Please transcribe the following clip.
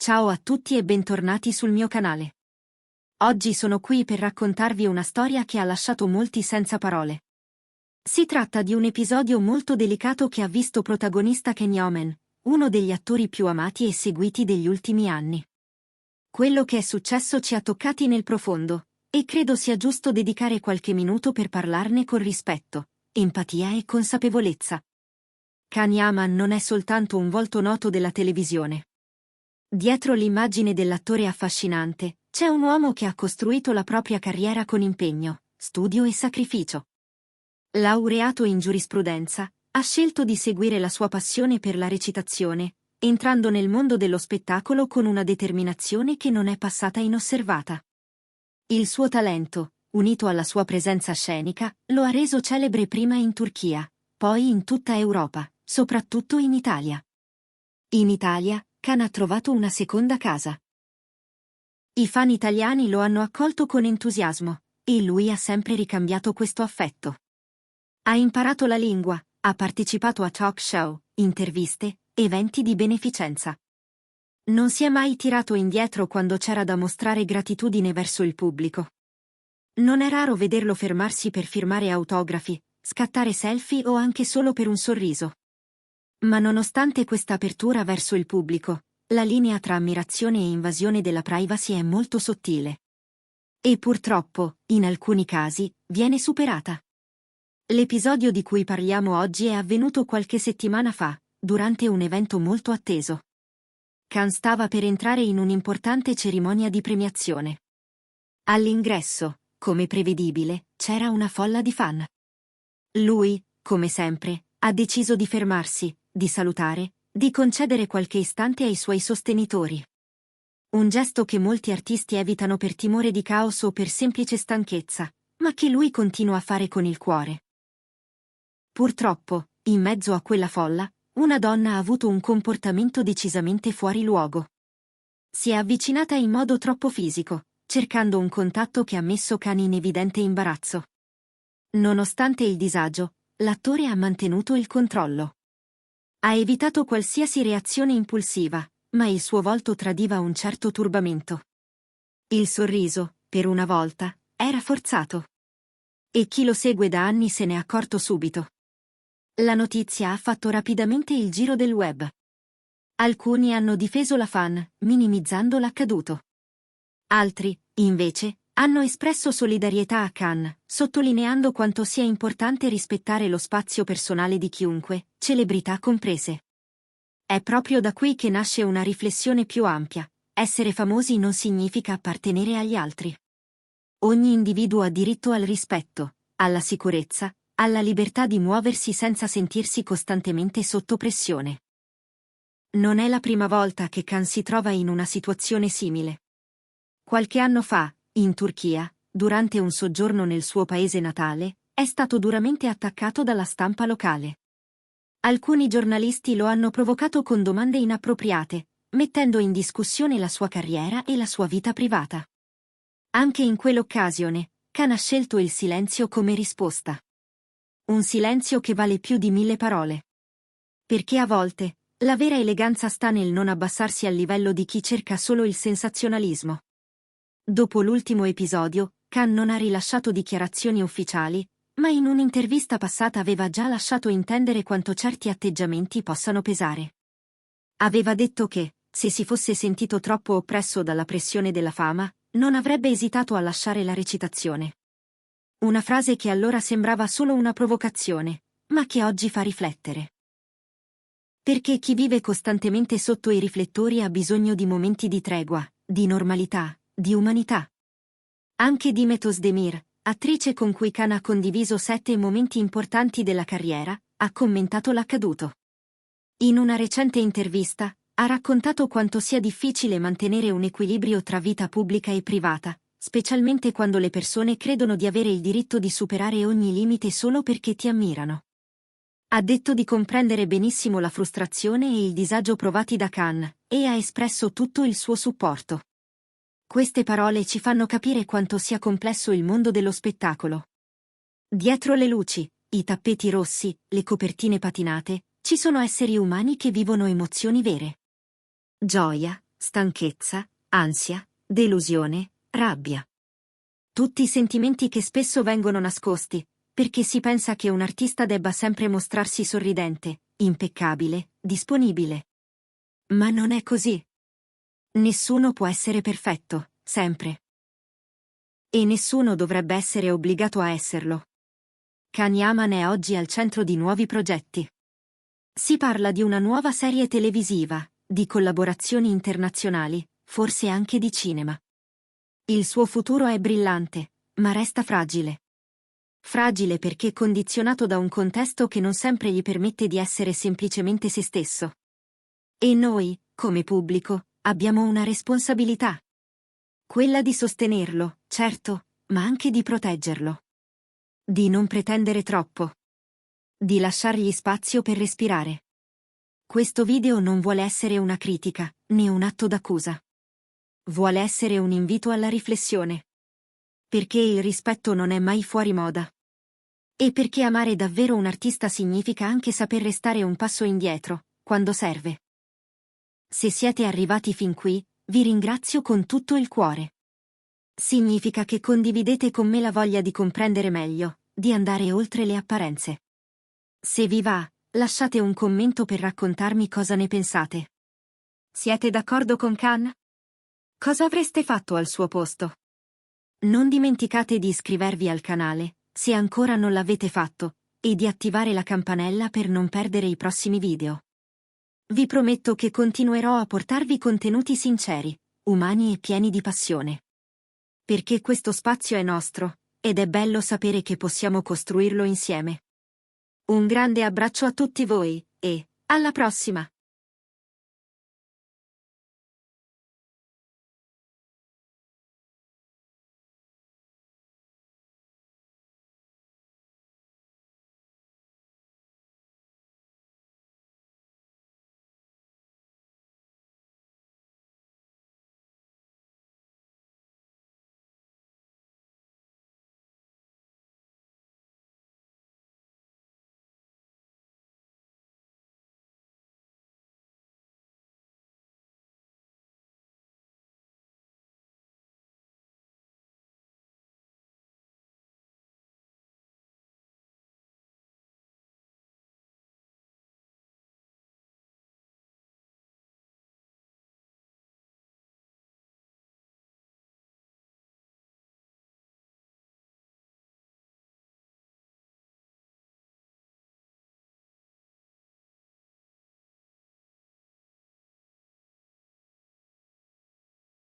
Ciao a tutti e bentornati sul mio canale. Oggi sono qui per raccontarvi una storia che ha lasciato molti senza parole. Si tratta di un episodio molto delicato che ha visto protagonista Ken Omen, uno degli attori più amati e seguiti degli ultimi anni. Quello che è successo ci ha toccati nel profondo, e credo sia giusto dedicare qualche minuto per parlarne con rispetto, empatia e consapevolezza. Can Yaman non è soltanto un volto noto della televisione. Dietro l'immagine dell'attore affascinante, c'è un uomo che ha costruito la propria carriera con impegno, studio e sacrificio. Laureato in giurisprudenza, ha scelto di seguire la sua passione per la recitazione, entrando nel mondo dello spettacolo con una determinazione che non è passata inosservata. Il suo talento, unito alla sua presenza scenica, lo ha reso celebre prima in Turchia, poi in tutta Europa, soprattutto in Italia. In Italia, Can ha trovato una seconda casa. I fan italiani lo hanno accolto con entusiasmo, e lui ha sempre ricambiato questo affetto. Ha imparato la lingua, ha partecipato a talk show, interviste, eventi di beneficenza. Non si è mai tirato indietro quando c'era da mostrare gratitudine verso il pubblico. Non è raro vederlo fermarsi per firmare autografi, scattare selfie o anche solo per un sorriso. Ma nonostante questa apertura verso il pubblico, la linea tra ammirazione e invasione della privacy è molto sottile. E purtroppo, in alcuni casi, viene superata. L'episodio di cui parliamo oggi è avvenuto qualche settimana fa, durante un evento molto atteso. Can stava per entrare in un'importante cerimonia di premiazione. All'ingresso, come prevedibile, c'era una folla di fan. Lui, come sempre, ha deciso di fermarsi, di salutare, di concedere qualche istante ai suoi sostenitori. Un gesto che molti artisti evitano per timore di caos o per semplice stanchezza, ma che lui continua a fare con il cuore. Purtroppo, in mezzo a quella folla, una donna ha avuto un comportamento decisamente fuori luogo. Si è avvicinata in modo troppo fisico, cercando un contatto che ha messo Can in evidente imbarazzo. Nonostante il disagio, l'attore ha mantenuto il controllo. Ha evitato qualsiasi reazione impulsiva, ma il suo volto tradiva un certo turbamento. Il sorriso, per una volta, era forzato. E chi lo segue da anni se n'è accorto subito. La notizia ha fatto rapidamente il giro del web. Alcuni hanno difeso la fan, minimizzando l'accaduto. Altri, invece, hanno espresso solidarietà a Can, sottolineando quanto sia importante rispettare lo spazio personale di chiunque, celebrità comprese. È proprio da qui che nasce una riflessione più ampia: essere famosi non significa appartenere agli altri. Ogni individuo ha diritto al rispetto, alla sicurezza, alla libertà di muoversi senza sentirsi costantemente sotto pressione. Non è la prima volta che Can si trova in una situazione simile. Qualche anno fa, in Turchia, durante un soggiorno nel suo paese natale, è stato duramente attaccato dalla stampa locale. Alcuni giornalisti lo hanno provocato con domande inappropriate, mettendo in discussione la sua carriera e la sua vita privata. Anche in quell'occasione, Can ha scelto il silenzio come risposta. Un silenzio che vale più di 1000 parole. Perché a volte, la vera eleganza sta nel non abbassarsi al livello di chi cerca solo il sensazionalismo. Dopo l'ultimo episodio, Can non ha rilasciato dichiarazioni ufficiali, ma in un'intervista passata aveva già lasciato intendere quanto certi atteggiamenti possano pesare. Aveva detto che, se si fosse sentito troppo oppresso dalla pressione della fama, non avrebbe esitato a lasciare la recitazione. Una frase che allora sembrava solo una provocazione, ma che oggi fa riflettere. Perché chi vive costantemente sotto i riflettori ha bisogno di momenti di tregua, di normalità, di umanità. Anche Demet Özdemir, attrice con cui Can ha condiviso 7 momenti importanti della carriera, ha commentato l'accaduto. In una recente intervista, ha raccontato quanto sia difficile mantenere un equilibrio tra vita pubblica e privata, specialmente quando le persone credono di avere il diritto di superare ogni limite solo perché ti ammirano. Ha detto di comprendere benissimo la frustrazione e il disagio provati da Can, e ha espresso tutto il suo supporto. Queste parole ci fanno capire quanto sia complesso il mondo dello spettacolo. Dietro le luci, i tappeti rossi, le copertine patinate, ci sono esseri umani che vivono emozioni vere. Gioia, stanchezza, ansia, delusione, rabbia. Tutti sentimenti che spesso vengono nascosti, perché si pensa che un artista debba sempre mostrarsi sorridente, impeccabile, disponibile. Ma non è così. Nessuno può essere perfetto, sempre. E nessuno dovrebbe essere obbligato a esserlo. Can Yaman è oggi al centro di nuovi progetti. Si parla di una nuova serie televisiva, di collaborazioni internazionali, forse anche di cinema. Il suo futuro è brillante, ma resta fragile. Fragile perché condizionato da un contesto che non sempre gli permette di essere semplicemente se stesso. E noi, come pubblico, abbiamo una responsabilità. Quella di sostenerlo, certo, ma anche di proteggerlo. Di non pretendere troppo. Di lasciargli spazio per respirare. Questo video non vuole essere una critica, né un atto d'accusa. Vuole essere un invito alla riflessione. Perché il rispetto non è mai fuori moda. E perché amare davvero un artista significa anche saper restare un passo indietro, quando serve. Se siete arrivati fin qui, vi ringrazio con tutto il cuore. Significa che condividete con me la voglia di comprendere meglio, di andare oltre le apparenze. Se vi va, lasciate un commento per raccontarmi cosa ne pensate. Siete d'accordo con Can? Cosa avreste fatto al suo posto? Non dimenticate di iscrivervi al canale, se ancora non l'avete fatto, e di attivare la campanella per non perdere i prossimi video. Vi prometto che continuerò a portarvi contenuti sinceri, umani e pieni di passione. Perché questo spazio è nostro, ed è bello sapere che possiamo costruirlo insieme. Un grande abbraccio a tutti voi, e alla prossima!